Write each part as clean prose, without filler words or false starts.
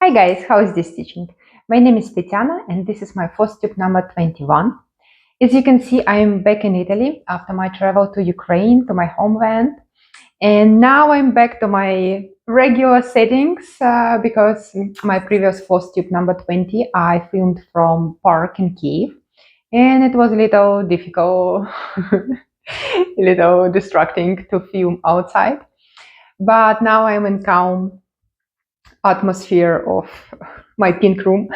Hi guys, how is this teaching? My name is Tetiana and this is my Flosstube number 21. As you can see, I am back in Italy after my travel to Ukraine, to my homeland. And now I'm back to my regular settings because my previous Flosstube number 20 I filmed from park in Kiev. And it was a little difficult, a little distracting to film outside. But now I'm in calm atmosphere of my pink room.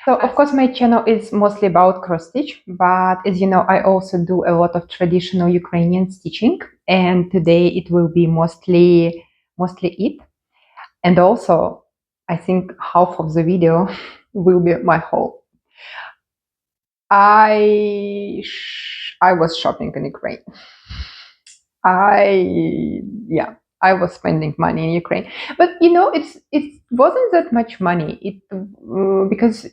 So of course my channel is mostly about cross stitch, but as you know, I also do a lot of traditional Ukrainian stitching, and today it will be mostly it. And also I think half of the video will be my haul. I was shopping in Ukraine. I was spending money in Ukraine, but you know, it wasn't that much money. Because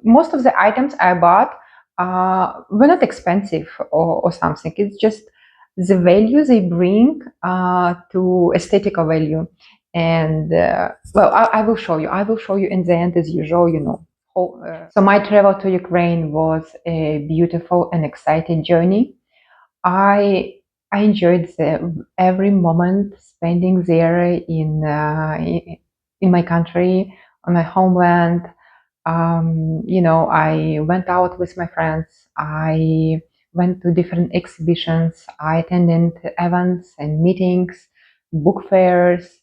most of the items I bought were not expensive or something. It's just the value they bring to aesthetical value, and well, I will show you. I will show you in the end, as usual. You know. So my travel to Ukraine was a beautiful and exciting journey. I enjoyed every moment spending there in my country, on my homeland. You know, I went out with my friends. I went to different exhibitions. I attended events and meetings, book fairs,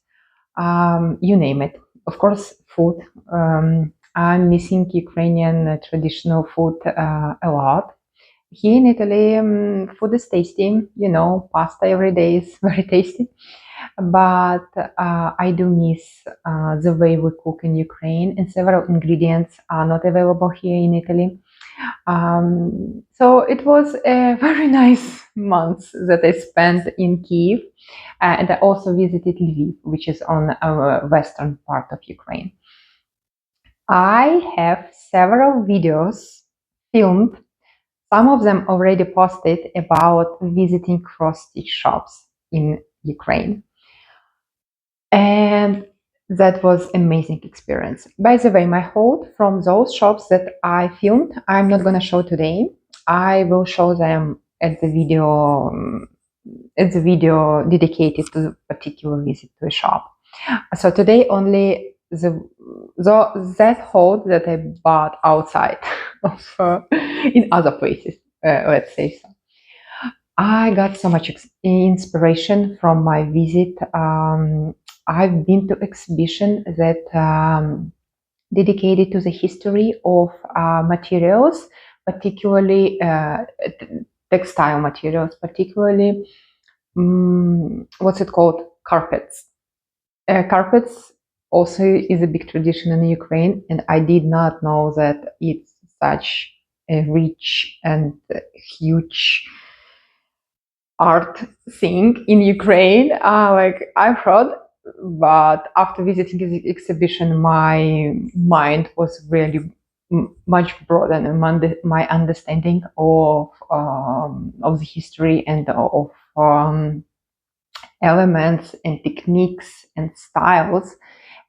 you name it. Of course, food. I'm missing Ukrainian traditional food a lot. Here in Italy, food is tasty. You know, pasta every day is very tasty. But I do miss the way we cook in Ukraine, and several ingredients are not available here in Italy. So it was a very nice month that I spent in Kiev, and I also visited Lviv, which is on our western part of Ukraine. I have several videos filmed, some of them already posted, about visiting cross-stitch shops in Ukraine. And that was amazing experience. By the way, my haul from those shops that I filmed, I'm not going to show today. I will show them at the video dedicated to a particular visit to a shop. So today only that haul that I bought outside of in other places, let's say so. I got so much inspiration from my visit. I've been to exhibition that dedicated to the history of materials, particularly textile materials, particularly what's it called? Carpets. Carpets also is a big tradition in Ukraine, and I did not know that it's such a rich and huge art thing in Ukraine. Like I've heard, but after visiting the exhibition, my mind was really much broader, and my understanding of the history and of elements and techniques and styles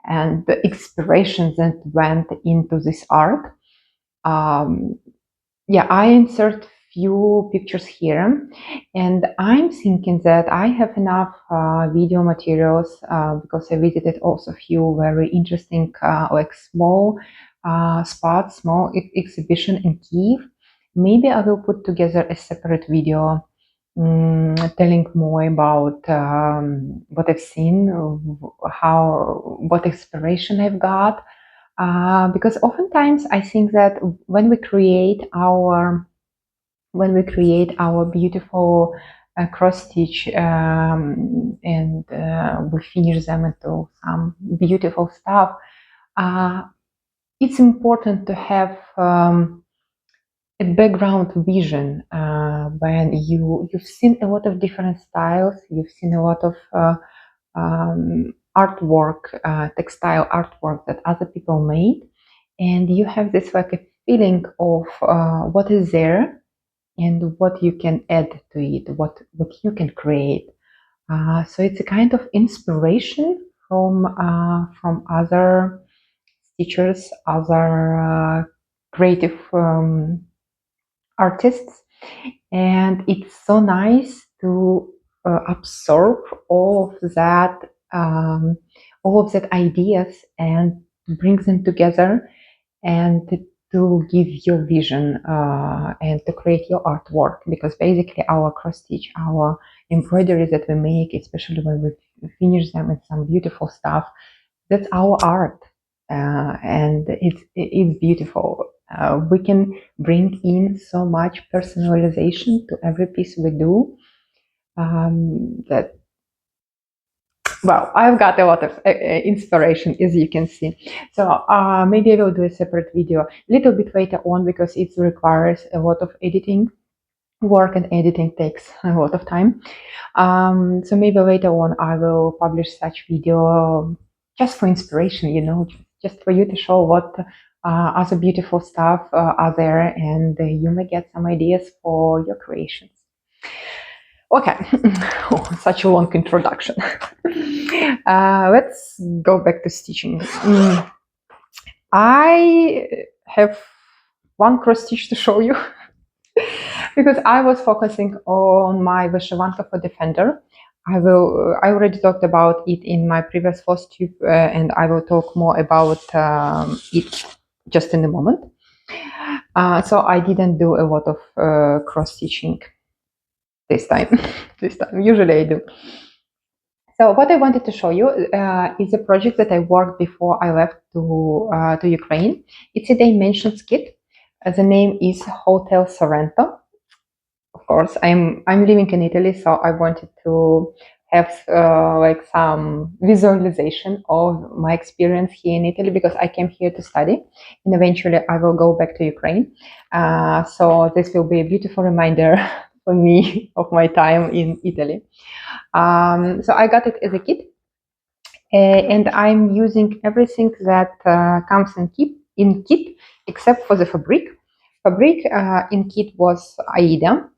and the inspirations that went into this art. Yeah, I insert few pictures here, and I'm thinking that I have enough video materials because I visited also a few very interesting like small spots, small exhibition in Kiev. Maybe I will put together a separate video telling more about what I've seen, what inspiration I've got. Because oftentimes I think that when we create our beautiful cross stitch and we finish them into some beautiful stuff, it's important to have a background vision when you've seen a lot of different styles, you've seen a lot of artwork, textile artwork that other people made, and you have this like a feeling of what is there and what you can add to it, what you can create. So it's a kind of inspiration from other teachers, other creative artists, and it's so nice to absorb all of that ideas and bring them together and to give your vision and to create your artwork, because basically our cross stitch, our embroideries that we make, especially when we finish them with some beautiful stuff, that's our art, and it's beautiful. We can bring in so much personalization to every piece we do, that, well, I've got a lot of inspiration, as you can see. So maybe I will do a separate video a little bit later on, because it requires a lot of editing work, and editing takes a lot of time. So maybe later on I will publish such video just for inspiration, just for you to show what other beautiful stuff are there, and you may get some ideas for your creations. Okay, such a long introduction. Let's go back to stitching. I have one cross stitch to show you because I was focusing on my Vyshyvanka for Defender. I already talked about it in my previous Flosstube, and I will talk more about it just in a moment. So I didn't do a lot of cross stitching this time. Usually I do. So what I wanted to show you is a project that I worked before I left to Ukraine. It's a dimensions kit. The name is Hotel Sorrento. Of course, I'm living in Italy, so I wanted to have like some visualization of my experience here in Italy, because I came here to study, and eventually I will go back to Ukraine. So this will be a beautiful reminder for me of my time in Italy. So I got it as a kit, and I'm using everything that comes in kit except for the fabric. Fabric in kit was Aida,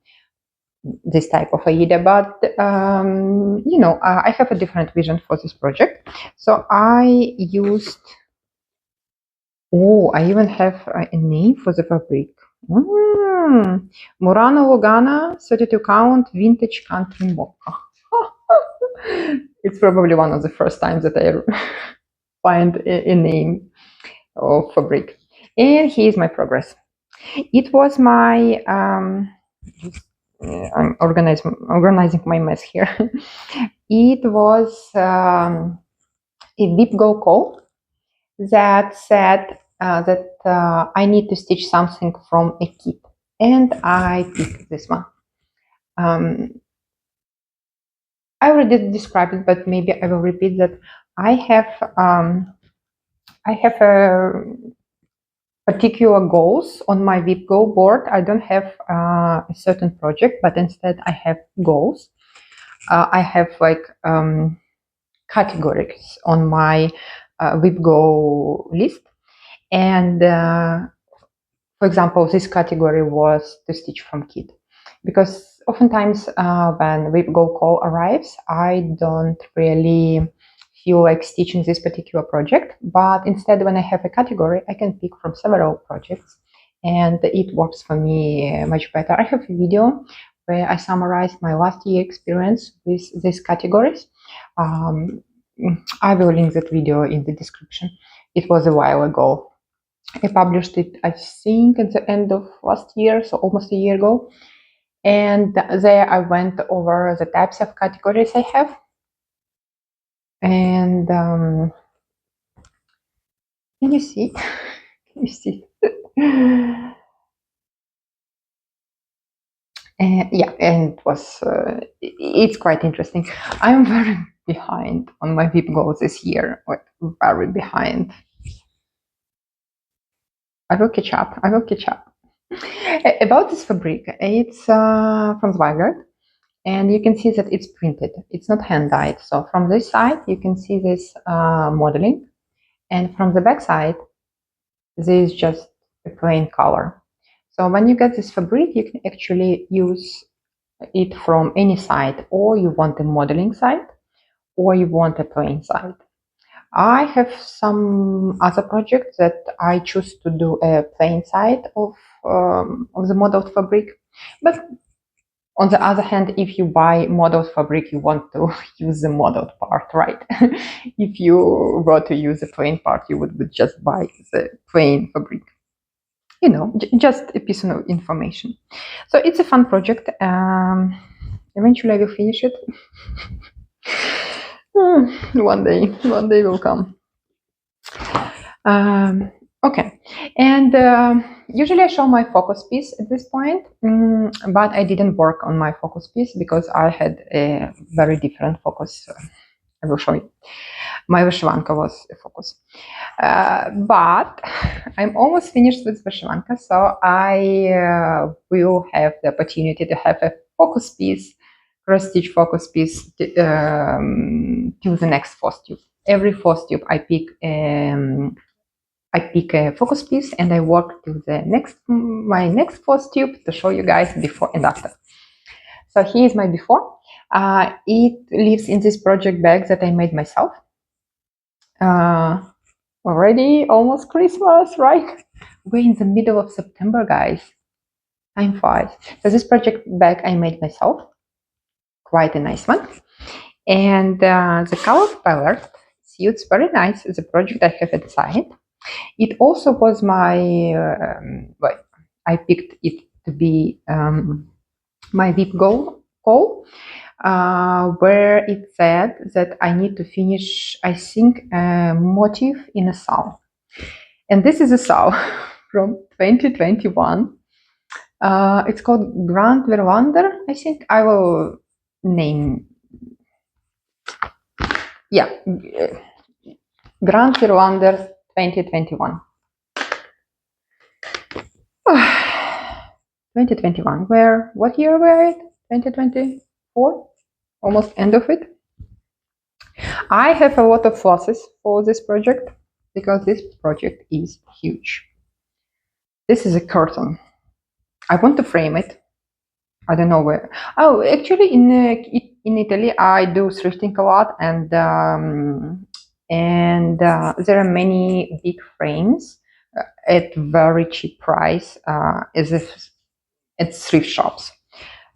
this type of Aida, but I have a different vision for this project. So I used, I even have a name for the fabric. Murano Lugana 32 count vintage country mocha. It's probably one of the first times that I find a name of fabric. And here's my progress. It was my I'm organizing my mess here. It was a VIPGO call that said that I need to stitch something from a kit, and I picked this one. I already described it, but maybe I will repeat that. I have a particular goals on my VIPGO board. I don't have a certain project, but instead I have goals. I have like categories on my VIPGO list, and for example, this category was to stitch from kit, because oftentimes when VIPGO call arrives, I don't really feel like stitching this particular project, but instead when I have a category, I can pick from several projects, and it works for me much better. I have a video where I summarized my last year experience with these categories. I will link that video in the description. It was a while ago. I published it, I think, at the end of last year, so almost a year ago. And there I went over the types of categories I have. And can you see? Can you see? Yeah, and it was it's quite interesting. I'm very behind on my VIP goals this year, very behind. I will catch up. About this fabric, it's from Zweigart, and you can see that it's printed. It's not hand dyed. So from this side, you can see this modeling, and from the back side, this is just a plain color. So when you get this fabric, you can actually use it from any side, or you want a modeling side, or you want a plain side. I have some other projects that I choose to do a plain side of the modeled fabric, but on the other hand, if you buy modeled fabric, you want to use the modeled part, right? If you were to use the plain part, you would just buy the plain fabric. You know, just a piece of information. So it's a fun project. Eventually I will finish it. One day will come. Okay, and usually I show my focus piece at this point, but I didn't work on my focus piece because I had a very different focus. I will show you. My Vyshyvanka was a focus. But I'm almost finished with Vyshyvanka, so I will have the opportunity to have a focus piece, cross-stitch focus piece till the next Flosstube. Every Flosstube I pick a focus piece and I work to my next Flosstube to show you guys before and after. So here is my before. It lives in this project bag that I made myself. Already almost Christmas, right? We're in the middle of September, guys. Time flies. So this project bag I made myself. Quite a nice one. And the color palette suits very nice the project I have inside. It also was my, I picked it to be my VIP goal, where it said that I need to finish, I think, a motif in a sow. And this is a sow from 2021. It's called Grand Vierlanden. I think I will name, yeah, Grand Vierlanden 2021. 2021. What year were it? 2024? Almost end of it. I have a lot of flosses for this project because this project is huge. This is a curtain. I want to frame it. I don't know where. Oh, actually, in Italy, I do thrifting a lot, and there are many big frames at very cheap price, as if at thrift shops.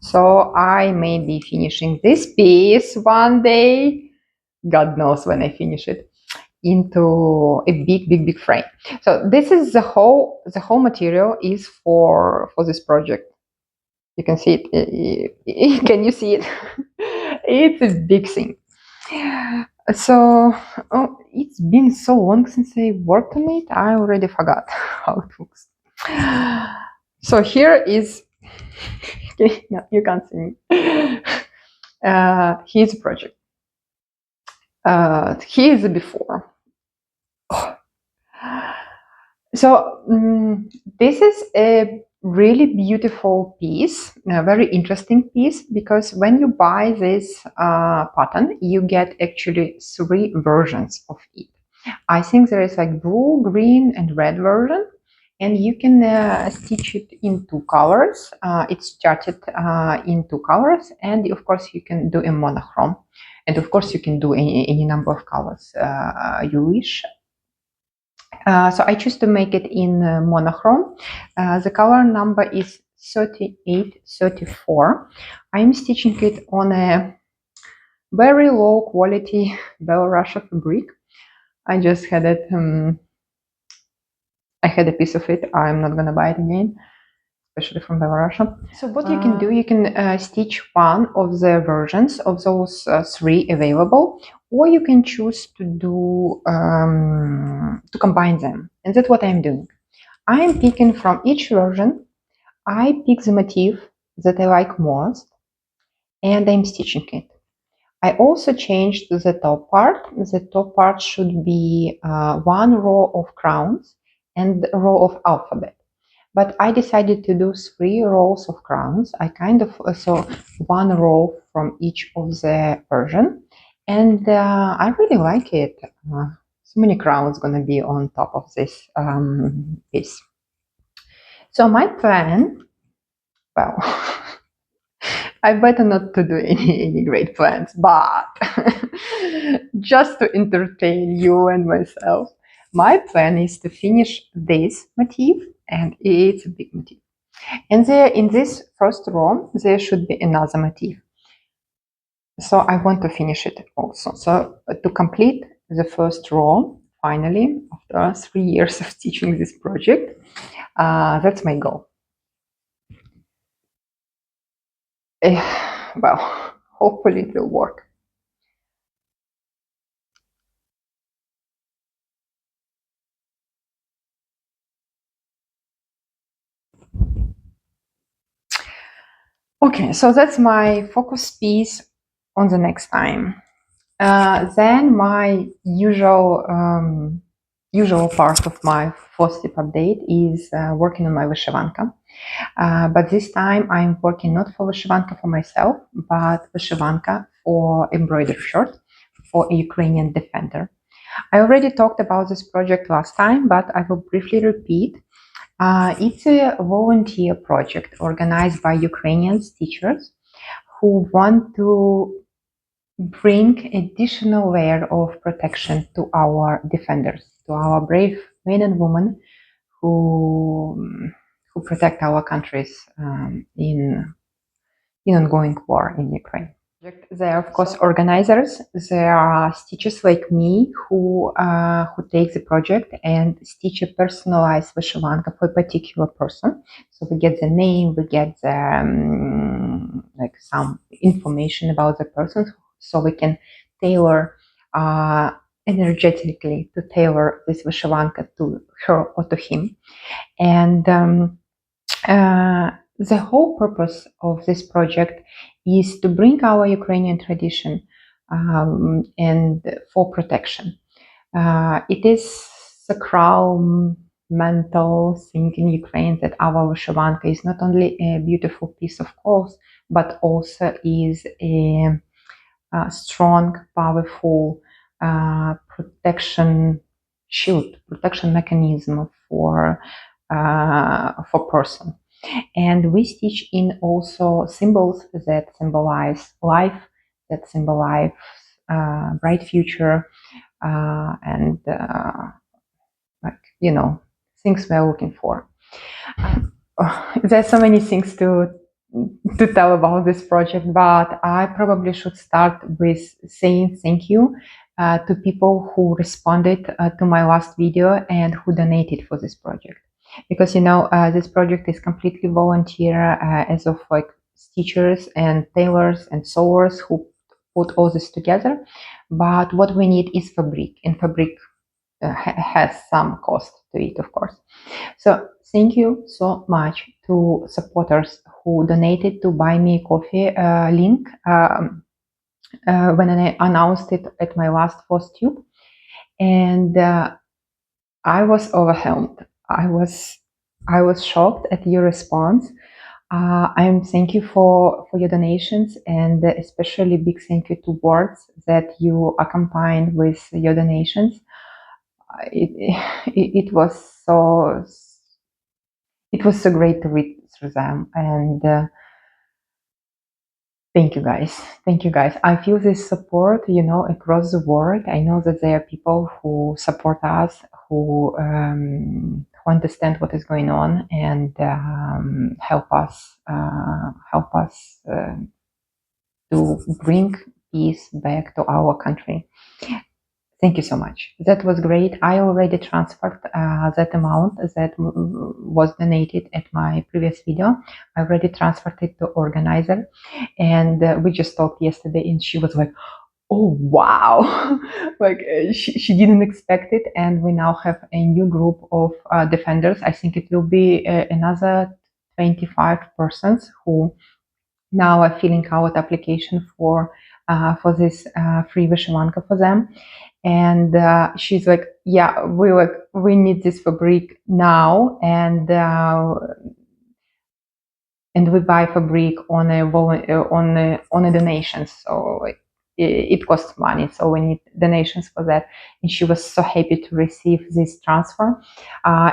So I may be finishing this piece one day. God knows when I finish it, into a big frame. So this is the whole material is for this project. You can see it. Can you see it? It's a big thing. So it's been so long since I worked on it, I already forgot how it looks. So here is no, you can't see me. Here's the project. Here's the before. So this is a really beautiful piece, a very interesting piece, because when you buy this pattern, you get actually 3 versions of it. I think there is like blue, green, and red version, and you can stitch it in 2 colors. It's started in 2 colors, and of course you can do a monochrome, and of course you can do any number of colors you wish. So I choose to make it in monochrome. The color number is 3834. I'm stitching it on a very low quality Belarusia fabric. I just had it. I had a piece of it. I'm not gonna buy it again, especially from Belarusia. So what you can do, you can stitch one of the versions of those 3 available, or you can choose to do to combine them, and that's what I'm doing. I'm picking from each version. I pick the motif that I like most, and I'm stitching it. I also changed the top part. The top part should be 1 row of crowns and a row of alphabet. But I decided to do 3 rows of crowns. I kind of so 1 row from each of the version, and I really like it. So many crowns gonna be on top of this piece. So my plan, well, I better not to do any great plans, but just to entertain you and myself, my plan is to finish this motif, and it's a big motif. And there, in this first row, there should be another motif. So I want to finish it also. So to complete the first row, finally, after 3 years of teaching this project, that's my goal. Well, hopefully it will work. Okay, so that's my focus piece on the next time. Then my usual part of my Flosstube update is working on my Vyshyvanka. But this time I'm working not for Vyshyvanka for myself, but Vyshyvanka for embroidered shirt for a Ukrainian defender. I already talked about this project last time, but I will briefly repeat. It's a volunteer project organized by Ukrainian teachers who want to bring additional layer of protection to our defenders, to our brave men and women who protect our countries in ongoing war in Ukraine. They are, of course, organizers. There are stitchers like me who take the project and stitch a personalized Vyshyvanka for a particular person. So we get the name, we get the like some information about the person, so we can tailor energetically to tailor this Vyshyvanka to her or to him. And the whole purpose of this project is to bring our Ukrainian tradition and for protection. It is sacral mental thing in Ukraine that our Vyshyvanka is not only a beautiful piece of cloth, but also is a strong, powerful protection shield, protection mechanism for person. And we stitch in also symbols that symbolize life, that symbolize bright future, and things we're looking for. There's so many things to tell about this project, but I probably should start with saying thank you to people who responded to my last video and who donated for this project. Because this project is completely volunteer as of like stitchers and tailors and sewers who put all this together. But what we need is fabric, and fabric has some cost to it, of course. So thank you so much to supporters who donated to Buy Me a Coffee link when I announced it at my last Flosstube, and I was overwhelmed. I was shocked at your response. I'm thank you for your donations, and especially big thank you to words that you accompanied with your donations. It was so great to read through them, and thank you guys. I feel this support across the world. I know that there are people who support us, who understand what is going on, and help us to bring peace back to our country. Thank you so much. That was great. I already transferred that amount that was donated at my previous video. I already transferred it to organizer, and we just talked yesterday, and she was like, "Oh wow!" Like she didn't expect it, and we now have a new group of defenders. I think it will be another 25 persons who now are filling out application for this free Vyshyvanka for them. And she's like, yeah, we need this fabric now, and we buy fabric on a donation. So like it costs money, so we need donations for that. And she was so happy to receive this transfer.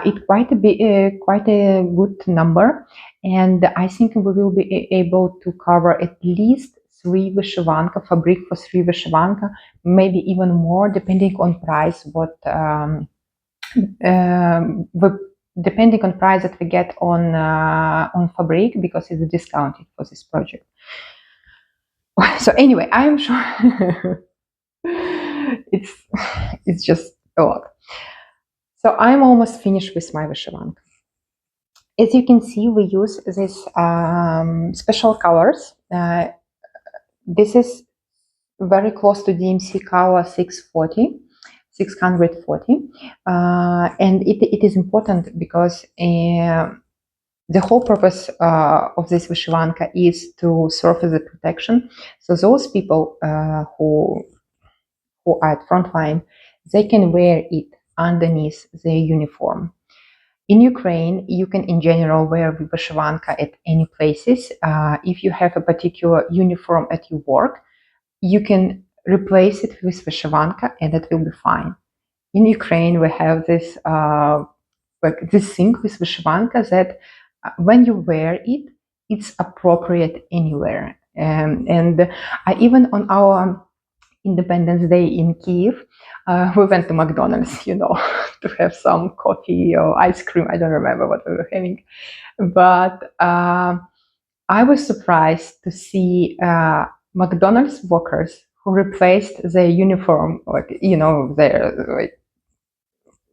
It quite a good number, and I think we will be able to cover at least 3 Vyshyvanka, fabric for 3 Vyshyvanka, maybe even more, depending on price. Depending on price that we get on fabric, because it's discounted for this project. So anyway, I am sure it's just a lot. So I'm almost finished with my Vyshyvanka. As you can see, we use these special colors. This is very close to DMC color 640, and it is important because the whole purpose of this Vyshyvanka is to serve as a protection. So those people who are at front line, they can wear it underneath their uniform. In Ukraine, you can in general wear Vyshyvanka at any places. If you have a particular uniform at your work, you can replace it with Vyshyvanka and it will be fine. In Ukraine, we have this this thing with Vyshyvanka that when you wear it, it's appropriate anywhere. And I, even on our Independence Day in Kiev, we went to McDonald's, to have some coffee or ice cream. I don't remember what we were having, but I was surprised to see McDonald's workers who replaced their uniform, their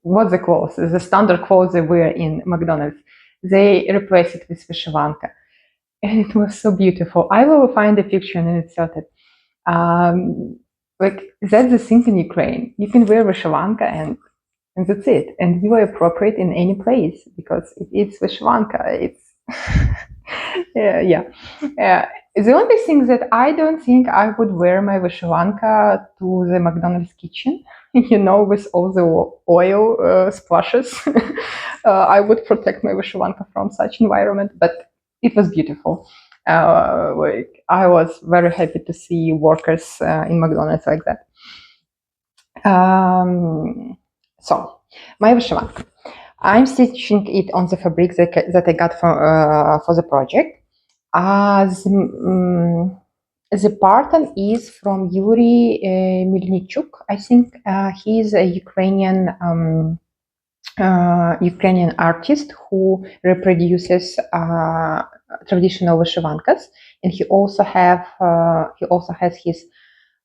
what's the clothes, the standard clothes they wear in McDonald's. They replaced it with Vyshyvanka, and it was so beautiful. I will find a picture and insert it. That's the thing in Ukraine. You can wear Vyshyvanka and that's it. And you are appropriate in any place because it's Vyshyvanka. It's the only thing that I don't think I would wear my Vyshyvanka to the McDonald's kitchen, with all the oil splashes. I would protect my Vyshyvanka from such environment, but it was beautiful. I was very happy to see workers in McDonald's like that. So my Vyshyvanka, I'm stitching it on the fabric that I got for the project. The pattern is from Yuri Mельничук. I think he's a Ukrainian artist who reproduces traditional Vyshyvankas, and he also has his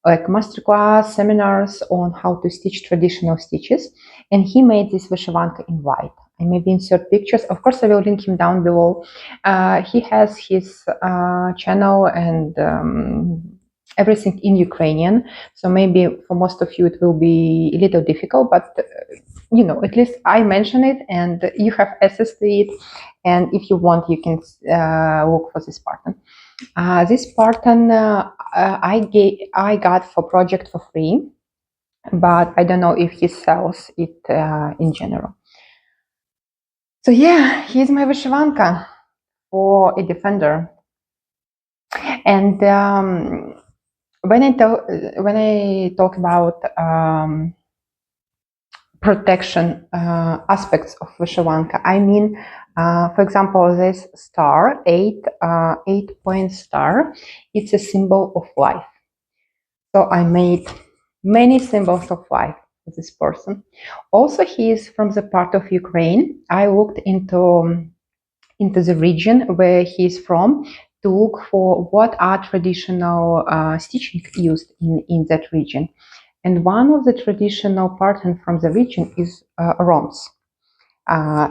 masterclass seminars on how to stitch traditional stitches, and he made this Vyshyvanka in white. I maybe insert pictures. Of course, I will link him down below. He has his channel and everything in Ukrainian, so maybe for most of you it will be a little difficult, but at least I mention it and you have access to it, and if you want you can look for this pattern. This pattern I got for project for free, but I don't know if he sells it in general. So yeah, here's my Vyshyvanka for a defender. And when I talk about protection aspects of Vyshyvanka, I mean, for example, this star, 8-point star, it's a symbol of life. So I made many symbols of life for this person. Also, he is from the part of Ukraine. I looked into the region where he is from to look for what are traditional stitching used in that region. And one of the traditional pattern from the region is roms.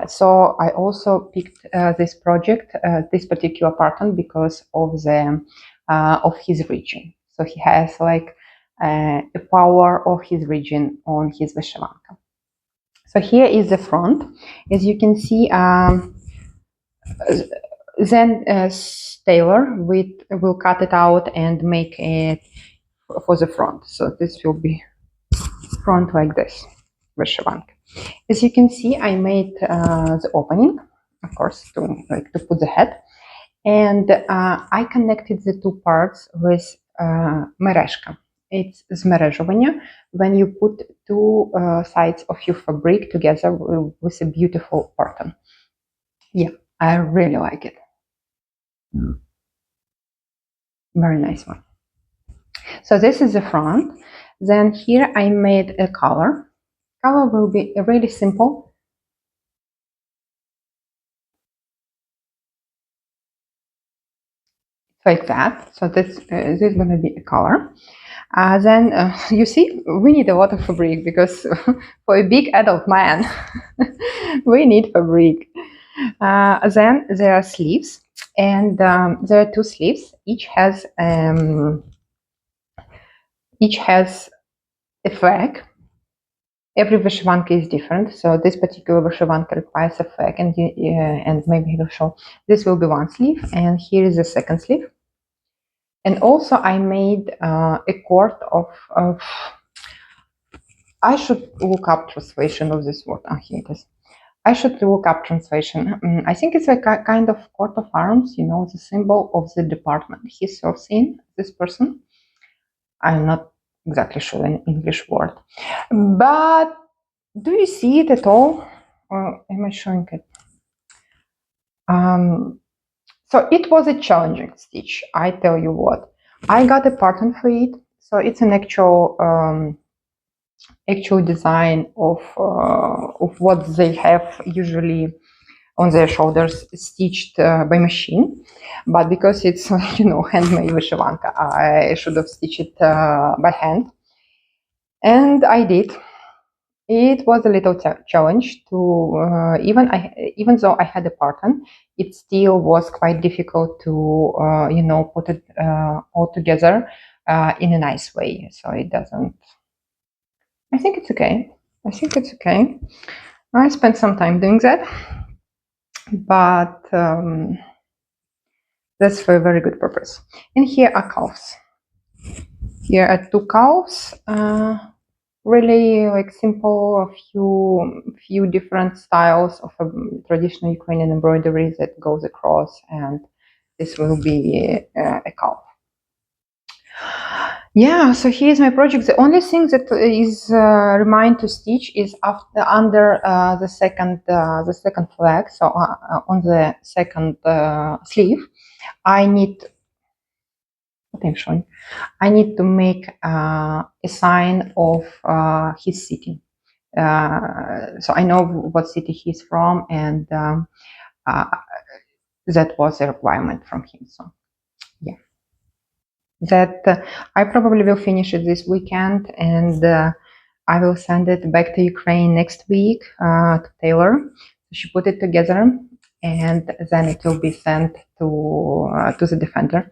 So I also picked this project, this particular pattern, because of his region. So he has the power of his region on his Vyshyvanka. So here is the front. As you can see, then tailor will cut it out and make it for the front. So this will be front like this, Vyshyvanka. As you can see, I made the opening, of course, to put the head, and I connected the two parts with mereshka. it's змережування, when you put two sides of your fabric together with a beautiful pattern. Yeah, I really like it. Very nice one. So this is the front. Then here I made a color. Color will be really simple. Like that. So this is going to be a color. Then you see, we need a lot of fabric because for a big adult man, we need fabric. Then there are sleeves, and there are two sleeves. Each has a flag. Every Vyshyvanka is different, so this particular Vyshyvanka requires a flag, and maybe he will show. This will be one sleeve, and here is the second sleeve. And also I made a cord of I should look up translation of this word. Here it is. I should look up translation. I think it's like a kind of coat of arms, you know, the symbol of the department he serves in, this person. I'm not exactly sure an English word. But do you see it at all? Or am I showing it? So it was a challenging stitch, I tell you what. I got a pattern for it. So it's an actual design of what they have usually on their shoulders stitched by machine, but because it's handmade Vyshyvanka, I should have stitched it by hand, and I did. It was a little challenge to even though I had a pattern, it still was quite difficult to put it all together in a nice way. So it doesn't. I think it's okay. I spent some time doing that, but that's for a very good purpose. And here are calves. Here are two calves. Really like simple, a few different styles of a traditional Ukrainian embroidery that goes across, and this will be a calf. Yeah, so here's my project. The only thing that is remained to stitch is under the second flag. So on the second sleeve, I need to make a sign of his city. So I know what city he's from, and that was a requirement from him. So yeah, that I probably will finish it this weekend, and I will send it back to Ukraine next week to Taylor. She put it together, and then it will be sent to the defender.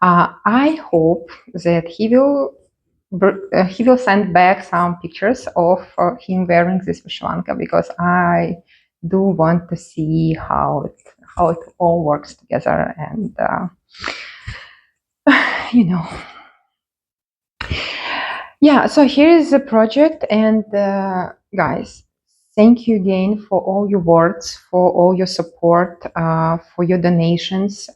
I hope that he will send back some pictures of him wearing this Vyshyvanka, because I do want to see how it all works together, and yeah. So here is the project, and guys, thank you again for all your words, for all your support, for your donations.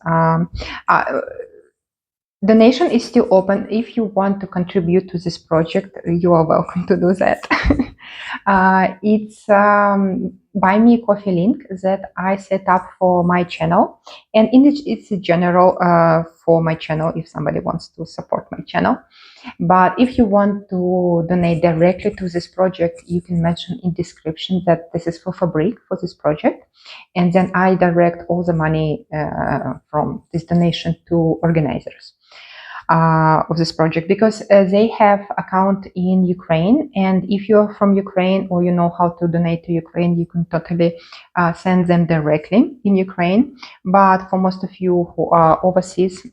Donation is still open. If you want to contribute to this project, you are welcome to do that. It's Buy Me a Coffee link that I set up for my channel, and it's general for my channel if somebody wants to support my channel. But if you want to donate directly to this project, you can mention in description that this is for fabric for this project, and then I direct all the money from this donation to organizers of this project, because they have account in Ukraine, and if you're from Ukraine or you know how to donate to Ukraine, you can totally send them directly in Ukraine. But for most of you who are overseas,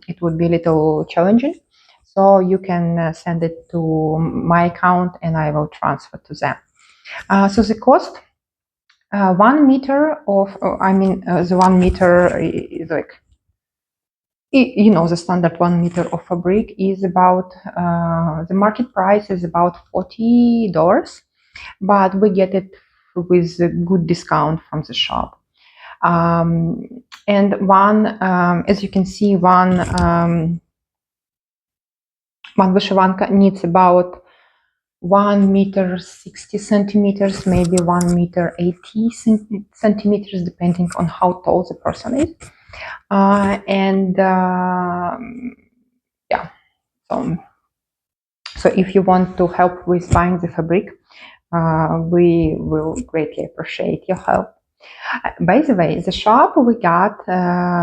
it would be a little challenging. So you can send it to my account and I will transfer to them. So the cost, 1 meter of, the 1 meter is like, the standard 1 meter of fabric is about, the market price is about $40, but we get it with a good discount from the shop. And one, as you can see, one One Vyshyvanka needs about 1 meter 60 centimeters, maybe 1 meter 80 centimeters, depending on how tall the person is. Yeah, so if you want to help with buying the fabric, we will greatly appreciate your help. By the way, the shop we got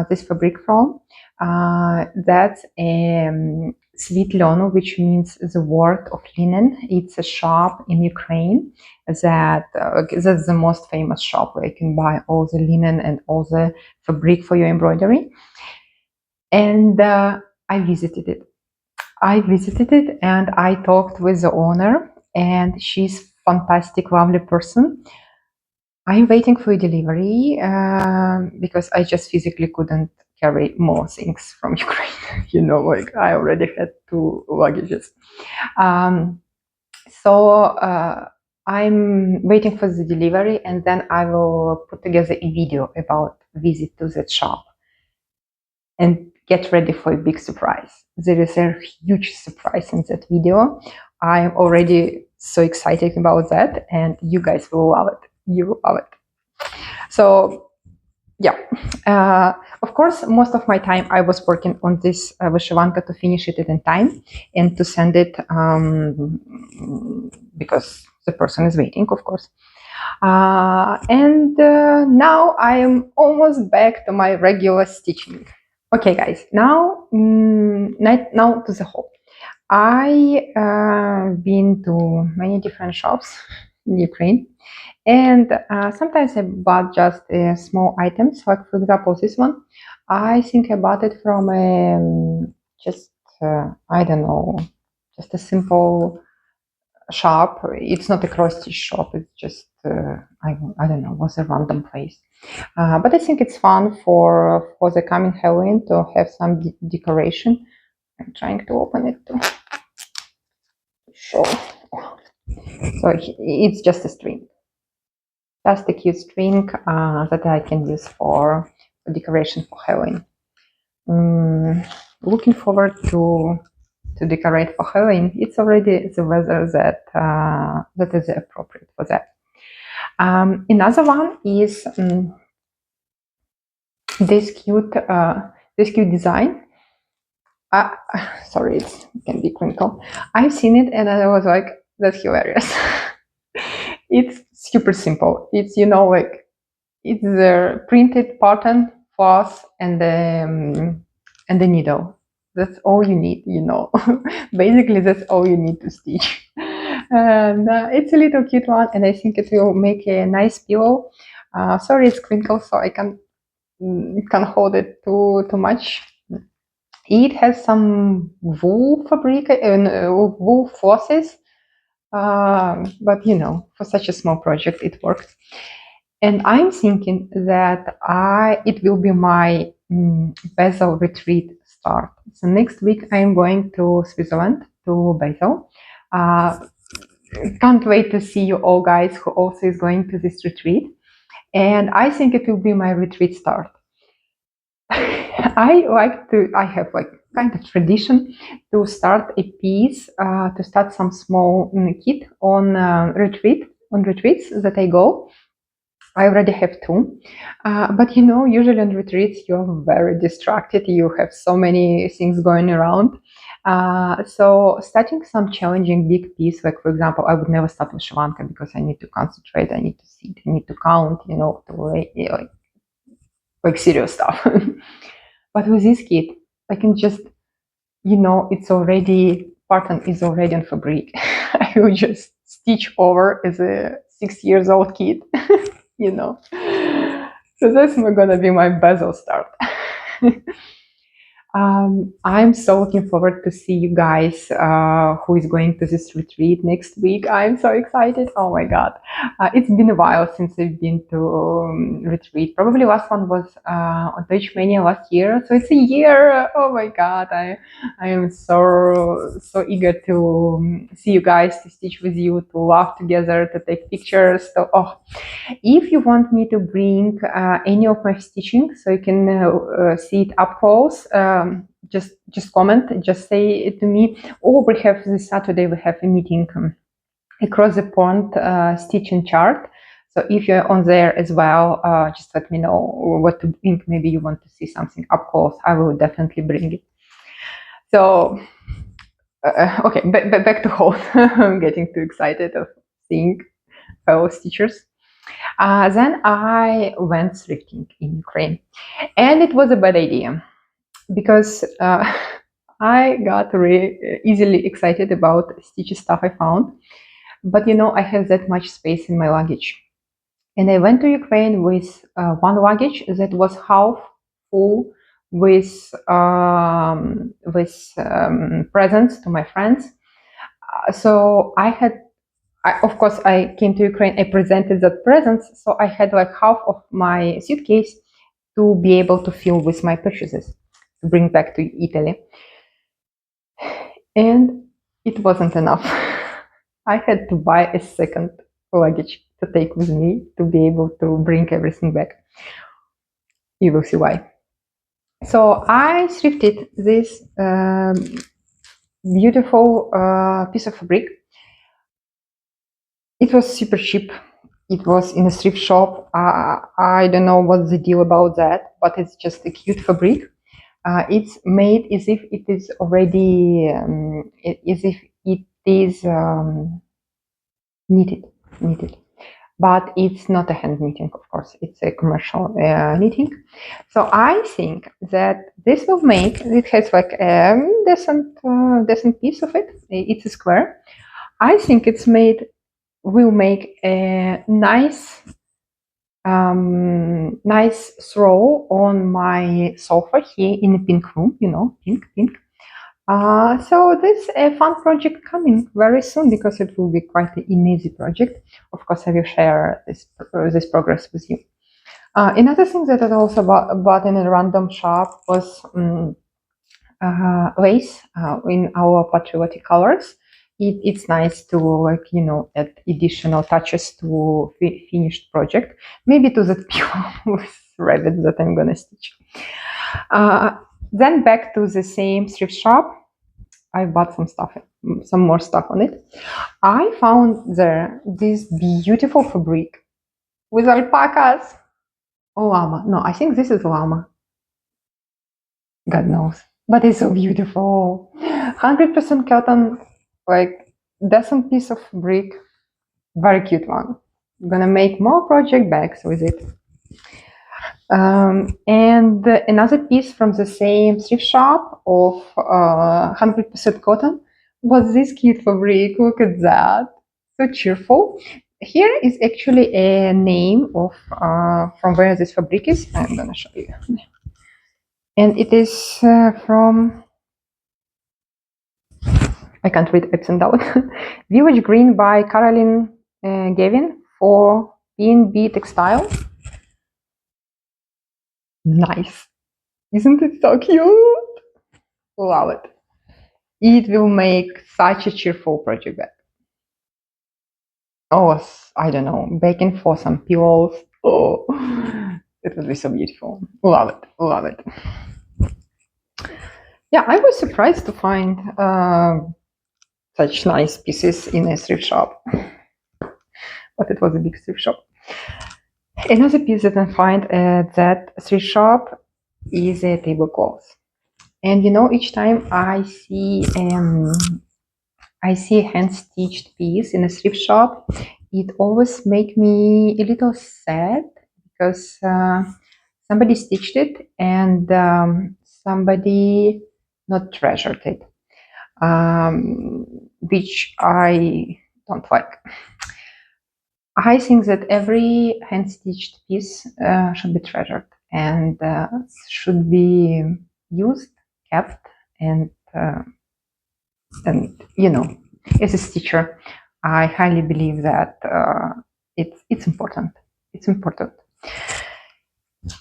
this fabric from, that's Vierlanden, which means the word of linen. It's a shop in Ukraine that's the most famous shop where you can buy all the linen and all the fabric for your embroidery. And I visited it. And I talked with the owner, and she's fantastic, lovely person. I'm waiting for delivery because I just physically couldn't carry more things from Ukraine. Like I already had 2 luggages. So I'm waiting for the delivery, and then I will put together a video about visit to that shop. And get ready for a big surprise. There is a huge surprise in that video. I'm already so excited about that, and you guys will love it. You will love it. So, yeah. Of course, most of my time I was working on this Vyshyvanka to finish it in time and to send it because the person is waiting, of course. And now I am almost back to my regular stitching. Okay, guys, now to the haul. I been to many different shops in Ukraine, and sometimes I bought just small items. Like for example, this one, I think I bought it from I don't know, just a simple shop. It's not a cross stitch shop. It's just I don't know, was a random place. But I think it's fun for the coming Halloween to have some decoration. I'm trying to open it to show. So it's just a string, just a cute string that I can use for decoration for Halloween. Looking forward to decorate for Halloween. It's already the weather that is appropriate for that. Another one is this cute design. Sorry, it can be crinkle. I've seen it and I was like, that's hilarious. It's super simple. It's like it's the printed pattern, floss, and the needle. That's all you need, Basically, that's all you need to stitch. And it's a little cute one, and I think it will make a nice pillow. Sorry, it's crinkled, so I can't hold it too much. It has some wool fabric and wool flosses, but for such a small project, it worked. And I'm thinking that it will be my Basel retreat start. So next week I'm going to Switzerland, to Basel. Can't wait to see you all guys who also is going to this retreat. And I think it will be my retreat start. I have like kind of tradition to start a piece, to start some small kit on retreats that I go. I already have 2, but usually on retreats you're very distracted. You have so many things going around. So starting some challenging big piece, like for example, I would never start with Vyshyvanka because I need to concentrate, I need to sit, I need to count, to like serious stuff. But with this kit, I can just, it's already pattern is already on fabric. I will just stitch over as a 6 years old kid. So that's gonna be my Basel start. I'm so looking forward to see you guys who is going to this retreat next week. I'm so excited. Oh my god. It's been a while since I've been to retreat. Probably last one was on Deutsche Mania last year. So it's a year. Oh my god. I am so eager to see you guys, to stitch with you, to laugh together, to take pictures. So if you want me to bring any of my stitching so you can see it up close, just comment, just say to me, oh, we have this Saturday, we have a meeting across the pond stitching chart. So if you're on there as well, just let me know what to bring. Maybe you want to see something up close. I will definitely bring it. So, okay, back to home. I'm getting too excited of seeing fellow stitchers. Then I went thrifting in Ukraine, and it was a bad idea because I got really easily excited about stitchy stuff I found. But I have that much space in my luggage. And I went to Ukraine with one luggage that was half full with presents to my friends. So of course, I came to Ukraine. I presented that presents, so I had like half of my suitcase to be able to fill with my purchases to bring back to Italy. And it wasn't enough. I had to buy a second luggage to take with me to be able to bring everything back. You will see why. So I thrifted this beautiful piece of fabric. It was super cheap. It was in a thrift shop. I don't know what's the deal about that, but it's just a cute fabric. It's made as if it is already, as if it is knitted. But it's not a hand knitting, of course. It's a commercial knitting. So I think that this will make, it has like a decent piece of it. It's a square. I think will make a nice throw on my sofa here in the pink room, pink. So this is a fun project coming very soon because it will be quite an easy project. Of course, I will share this progress with you. Another thing that I also bought in a random shop was lace in our patriotic colors. It's nice to add additional touches to finished project. Maybe to the pure with rabbits that I'm gonna stitch. Then back to the same thrift shop. I bought some more stuff on it. I found there this beautiful fabric with alpacas. Oh, llama. No, I think this is llama. God knows. But it's so beautiful. 100% cotton, like decent piece of fabric. Very cute one. I'm gonna make more project bags with it. And another piece from the same thrift shop of 100% cotton was this cute fabric. Look at that, so cheerful. Here is actually a name of from where this fabric is. I'm gonna show you, and it is from, I can't read upside down. Village Green by Caroline Gavin for B&B Textile. Nice. Isn't it so cute? Love it. It will make such a cheerful project bag. Oh, I don't know, baking for some pillows. Oh, it would be so beautiful. Love it. Yeah, I was surprised to find such nice pieces in a thrift shop. But it was a big thrift shop. Another piece that I find at that thrift shop is a tablecloth. And each time I see a hand-stitched piece in a thrift shop, it always makes me a little sad because somebody stitched it and somebody not treasured it, which I don't like. I think that every hand-stitched piece should be treasured and should be used, kept, and as a stitcher, I highly believe that it's important. It's important.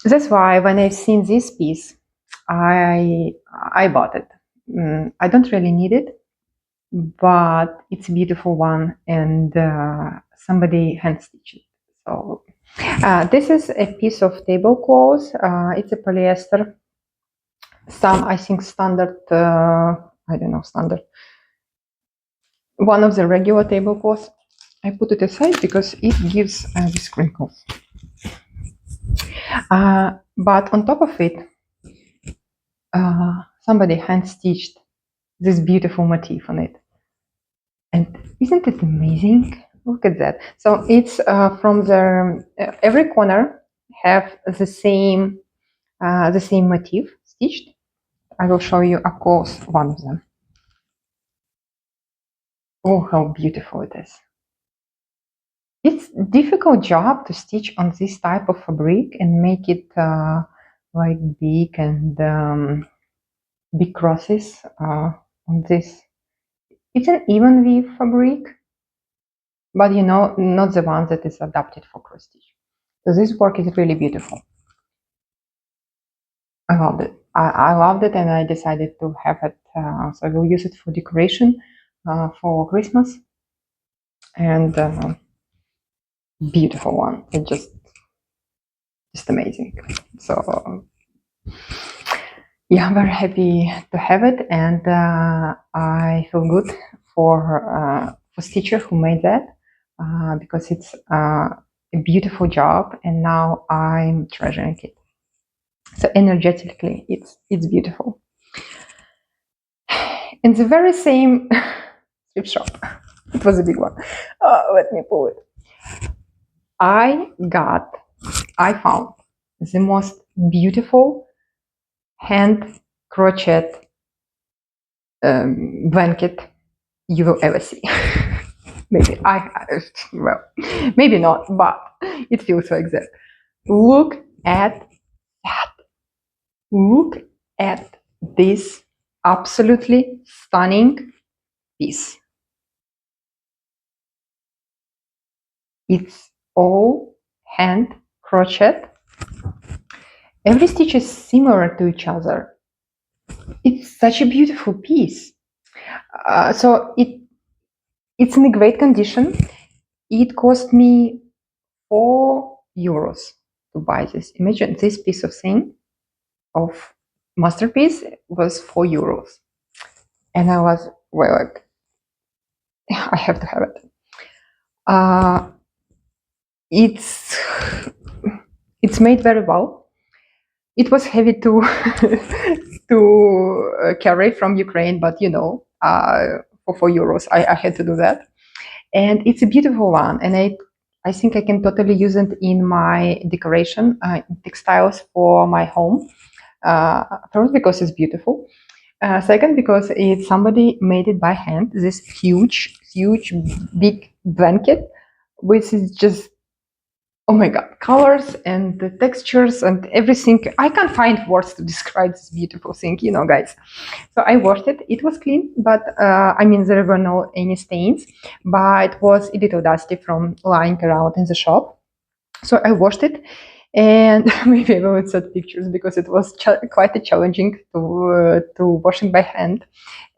That's why when I've seen this piece, I bought it. I don't really need it, but it's a beautiful one, and somebody hand stitched it. So this is a piece of tablecloth. It's a polyester some, I think, standard, I don't know, standard. One of the regular tablecloths. I put it aside because it gives these crinkles. But on top of it, somebody hand-stitched this beautiful motif on it. And isn't it amazing? Look at that. So it's from the every corner have the same motif stitched. I will show you up close one of them. Oh, how beautiful it is. It's a difficult job to stitch on this type of fabric and make it like big and big crosses on this. It's an even weave fabric, but you know, not the one that is adapted for cross stitch. So this work is really beautiful. I loved it. I loved it, and I decided to have it. So I will use it for decoration for Christmas. And beautiful one. It just amazing. So yeah, I'm very happy to have it, and I feel good for Stitcher who made that because it's a beautiful job, and now I'm treasuring it. So energetically, it's beautiful. In the very same thrift shop, it was a big one. Let me pull it. I found the most beautiful hand crochet blanket you will ever see. Maybe well, maybe not, but it feels like that. Look at that. Look at this absolutely stunning piece. It's all hand crochet. Every stitch is similar to each other. It's such a beautiful piece. So it's in a great condition. It cost me €4 to buy this. Imagine this piece of thing, of masterpiece, was €4. And I was, well, like, I have to have it. It's made very well. It was heavy to carry from Ukraine, but you know, for €4, I had to do that. And it's a beautiful one, and I think I can totally use it in my decoration textiles for my home. First, because it's beautiful. Second, because it's somebody made it by hand. This huge, big blanket, which is just, oh my god, colors and the textures and everything. I can't find words to describe this beautiful thing, you know, guys. So I washed it. It was clean, but I mean, there were no any stains, but it was a little dusty from lying around in the shop. So I washed it, and maybe I will insert pictures because it was quite challenging to wash it by hand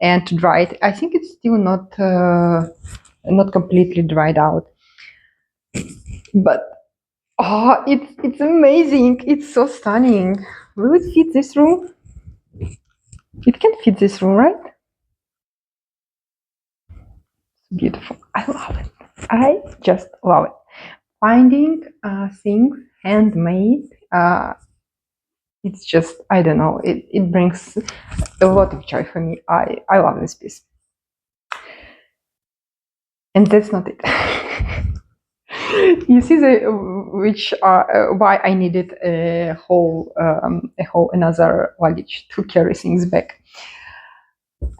and to dry it. I think it's still not completely dried out, but oh, it's amazing. It's so stunning. Will it fit this room? It can fit this room, right? Beautiful. I love it. I just love it. Finding things handmade, it's just, I don't know, it brings a lot of joy for me. I love this piece. And that's not it. You see why I needed a whole another luggage to carry things back.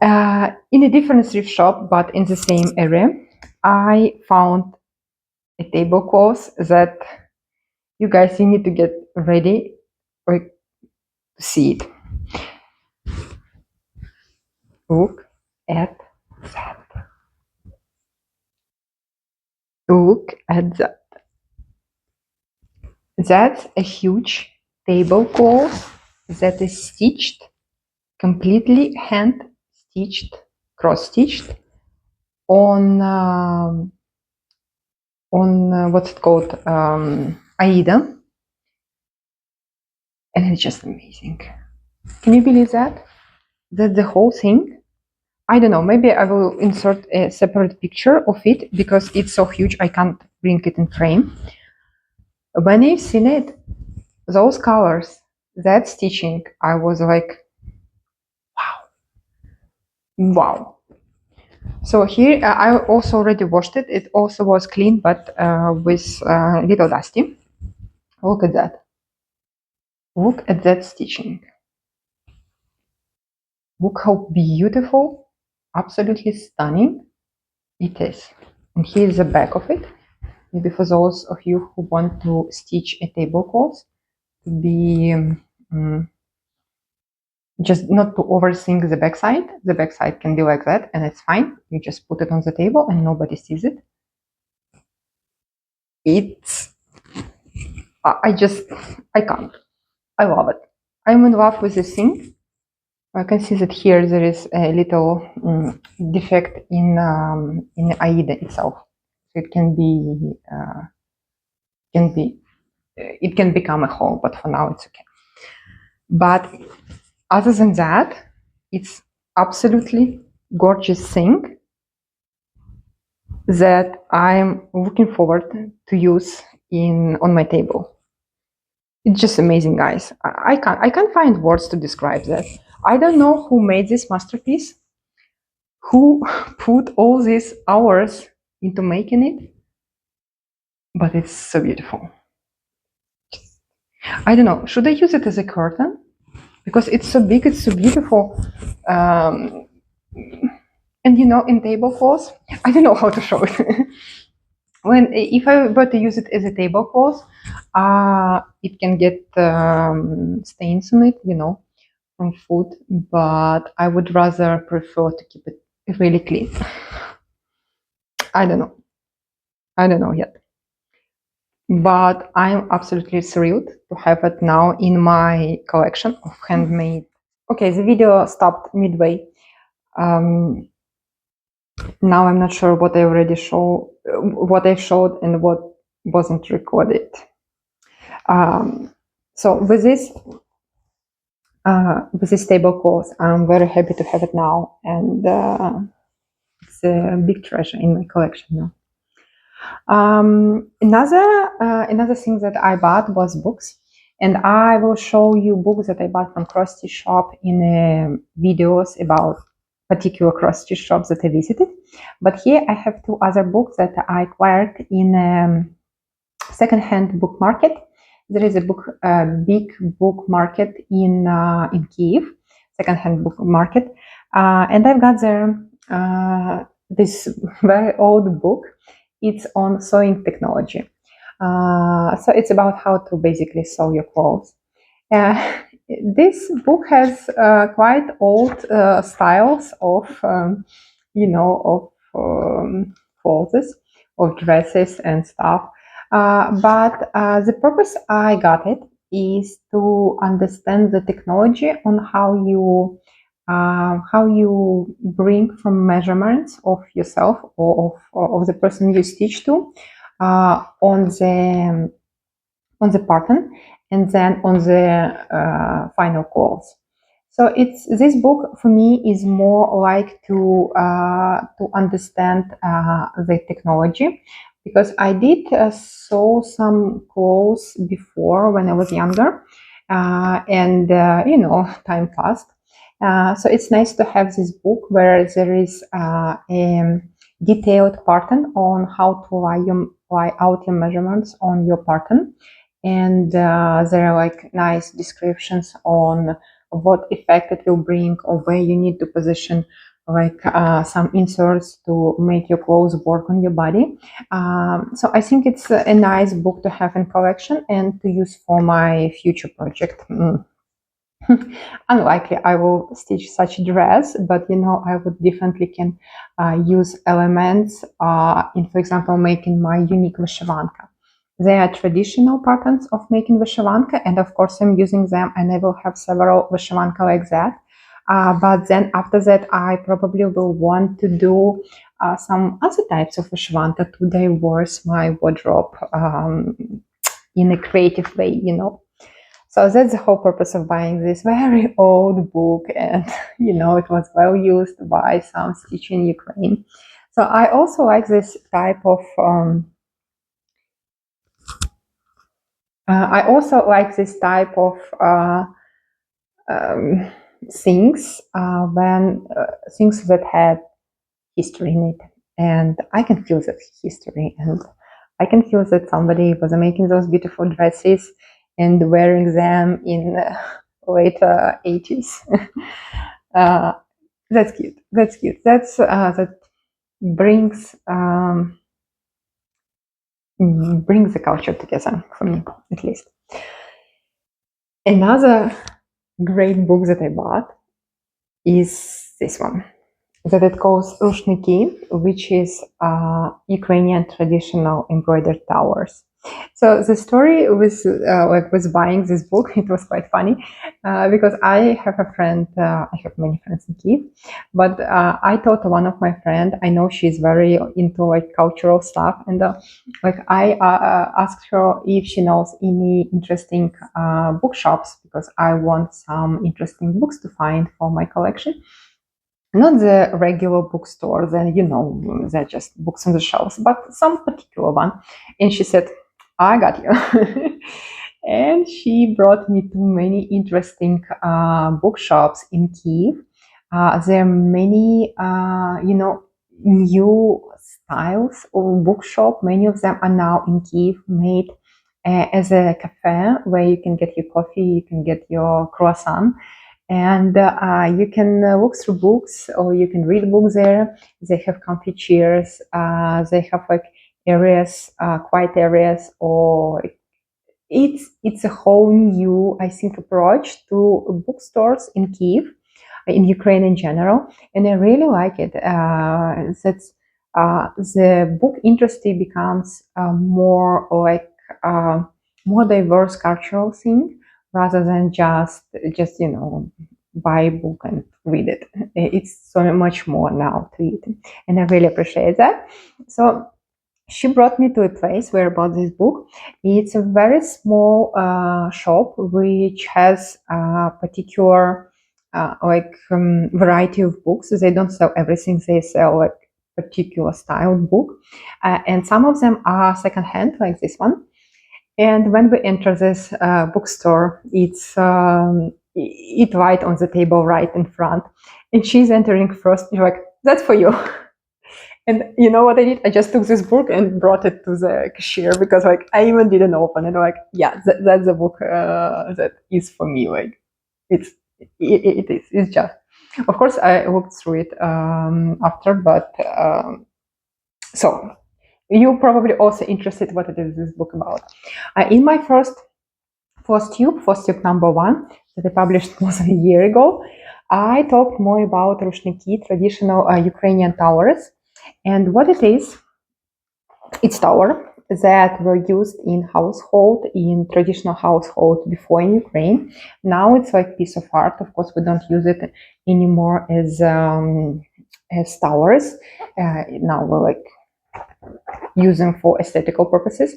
In a different thrift shop, but in the same area, I found a tablecloth that you guys, you need to get ready or to see it. Look at that. Look at that. That's a huge tablecloth that is stitched, completely hand stitched, cross stitched on what's it called, Aida, and it's just amazing. Can you believe that? That's the whole thing. I don't know, maybe I will insert a separate picture of it because it's so huge I can't bring it in frame. When I've seen it, those colors, that stitching, I was like, wow. So here I also already washed it. It also was clean, but with little dusty. Look at that. Look at that stitching. Look how beautiful, absolutely stunning it is. And here's the back of it. Maybe for those of you who want to stitch a tablecloth, to be just not to overthink the backside. The backside can be like that, and it's fine. You just put it on the table and nobody sees it. It's I can't. I love it. I'm in love with this thing. I can see that here there is a little defect in the Aida itself. So it can become a hole, but for now it's okay. But other than that, it's absolutely gorgeous thing that I'm looking forward to use on my table. It's just amazing, guys. I can't find words to describe that. I don't know who made this masterpiece, who put all these hours into making it, but it's so beautiful. I don't know, should I use it as a curtain? Because it's so big, it's so beautiful. And you know, in tablecloths, I don't know how to show it. If I were to use it as a tablecloth, it can get stains on it, you know, from food, but I would rather prefer to keep it really clean. I don't know yet, but I'm absolutely thrilled to have it now in my collection of handmade. Okay, the video stopped midway. Now I'm not sure what I already showed, what I showed and what wasn't recorded. So with this tablecloth, I'm very happy to have it now, and it's a big treasure in my collection now. Another thing that I bought was books, and I will show you books that I bought from cross-stitch shop in videos about particular cross-stitch shops that I visited. But here I have two other books that I acquired in a second-hand book market. There is a big book market in Kiev, second-hand book market, and I've got there this very old book. It's on sewing technology. So it's about how to basically sew your clothes. This book has quite old styles of, clothes, of dresses and stuff. But the purpose I got it is to understand the technology on how you bring from measurements of yourself or of the person you stitch to on the pattern and then on the final clothes. So this book for me is more like to understand the technology, because I did sew some clothes before when I was younger, and time passed. So it's nice to have this book where there is a detailed pattern on how to lie out your measurements on your pattern, and there are like nice descriptions on what effect it will bring or where you need to position like some inserts to make your clothes work on your body. So I think it's a nice book to have in collection and to use for my future project. Unlikely I will stitch such a dress, but I would definitely can use elements in, for example, making my unique Vyshyvanka. They are traditional patterns of making Vyshyvanka, and of course I'm using them, and I will have several Vyshyvanka like that. But then after that, I probably will want to do some other types of Vyshyvanka to diverse my wardrobe in a creative way, So that's the whole purpose of buying this very old book, and it was well used by some teachers in Ukraine. So I also like this type of things when things that had history in it, and I can feel that history, and I can feel that somebody was making those beautiful dresses and wearing them in late 80s. That's cute. That brings the culture together for me, at least. Another great book that I bought is this one, that it calls Rushniki, which is Ukrainian traditional embroidered towers. So the story with buying this book, it was quite funny because I have a friend, I have many friends in Kyiv, but I told one of my friends, I know she's very into cultural stuff, and I asked her if she knows any interesting bookshops, because I want some interesting books to find for my collection. Not the regular bookstore, they're just books on the shelves, but some particular one. And she said, I got you. And she brought me to many interesting bookshops in Kyiv. There are many, new styles of bookshop. Many of them are now in Kyiv, made as a cafe where you can get your coffee, you can get your croissant. And you can look through books, or you can read books there. They have comfy chairs. They have areas, quiet areas, or it's a whole new, I think, approach to bookstores in Kyiv, in Ukraine in general, and I really like it. That's the book industry becomes more more diverse cultural thing, rather than just buy a book and read it. It's so much more now to it, and I really appreciate that. So she brought me to a place where I bought this book. It's a very small shop which has a particular variety of books. They don't sell everything. They sell particular style book, and some of them are secondhand, like this one. And when we enter this bookstore, it's it right on the table, right in front. And she's entering first. You're like, that's for you. And you know what I did? I just took this book and brought it to the cashier, because I even didn't open it. Yeah, that's the book that is for me. It is. It's just. Of course, I looked through it after, but so. You're probably also interested what it is this book about. In my first Flosstube number 1, that I published more than a year ago, I talked more about Rushniki, traditional Ukrainian towers, and what it is. It's tower that were used in traditional household before in Ukraine. Now it's like piece of art. Of course, we don't use it anymore as towers. Now we're use them for aesthetical purposes,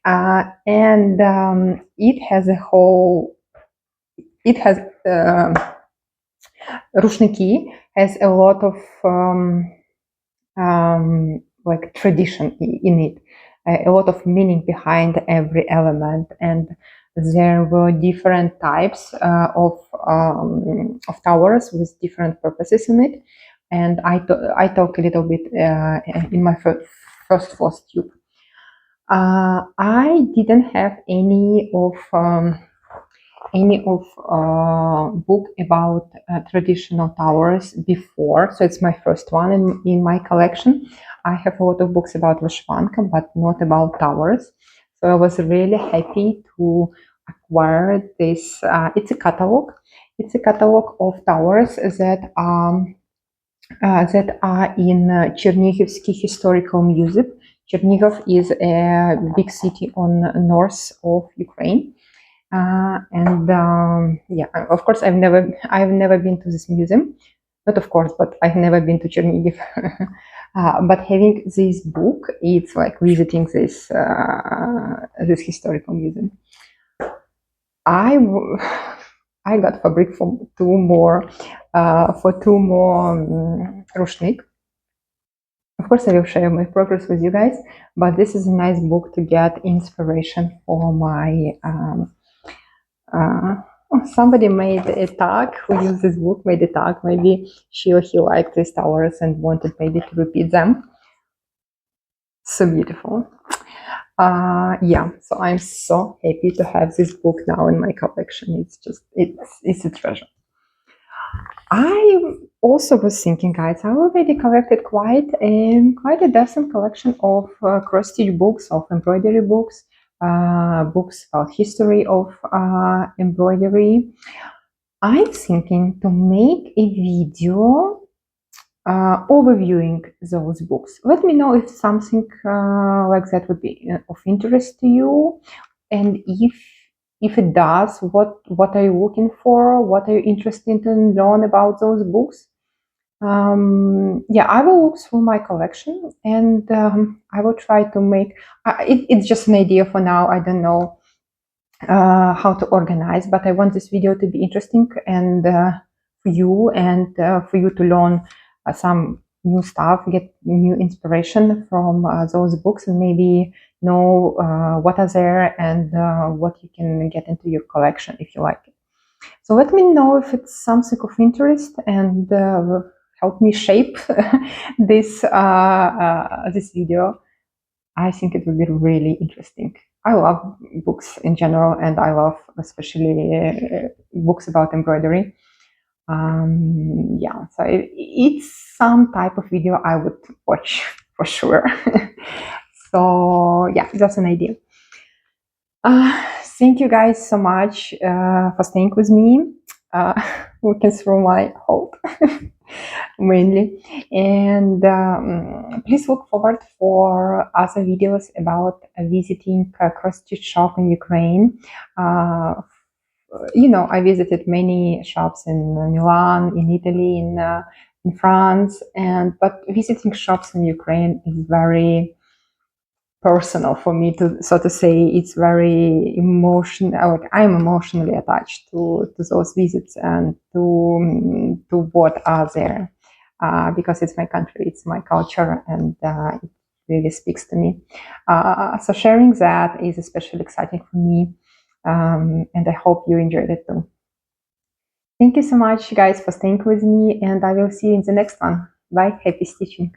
and it has Rushniki has a lot of tradition in it, a lot of meaning behind every element, and there were different types of towers with different purposes in it, and I talk a little bit in my first Flosstube. I didn't have any of book about traditional towers before, so it's my first one in my collection. I have a lot of books about Vyshyvanka, but not about towers. So I was really happy to acquire this. It's a catalog. It's a catalog of towers that are in Chernihivsky Historical Museum. Chernihiv is a big city on north of Ukraine. Of course, I've never been to this museum. Not of course, but I've never been to Chernihiv. But having this book, it's like visiting this historical museum. I got fabric for two more rushnik. Of course, I will share my progress with you guys, but this is a nice book to get inspiration for my. Somebody made a tag who used this book, made a tag. Maybe she or he liked these towers and wanted maybe to repeat them. So beautiful. Yeah, so I'm so happy to have this book now in my collection. It's a treasure. I also was thinking, guys, I already collected quite a decent collection of cross-stitch books, of embroidery books, books about history of embroidery. I'm thinking to make a video overviewing those books. Let me know if something like that would be of interest to you, and if it does, what are you looking for? What are you interested in learn about those books? Yeah, I will look through my collection, and I will try to make. It's just an idea for now. I don't know how to organize, but I want this video to be interesting and for you, and for you to learn some new stuff, get new inspiration from those books, and maybe know what are there and what you can get into your collection if you like it. So let me know if it's something of interest, and help me shape this this video. I think it will be really interesting. I love books in general, and I love especially books about embroidery. Yeah, so it's some type of video I would watch for sure. So yeah, that's an idea. Thank you guys so much for staying with me, looking through my haul mainly, and please look forward for other videos about visiting a cross-stitch shop in Ukraine. You know, I visited many shops in Milan, in Italy, in France, but visiting shops in Ukraine is very personal for me, to so to say. It's very emotional. Like, I'm emotionally attached to those visits and to what are there, because it's my country, it's my culture, and it really speaks to me. So sharing that is especially exciting for me, and I hope you enjoyed it too. Thank you so much, guys, for staying with me, and I will see you in the next one. Bye. Happy stitching.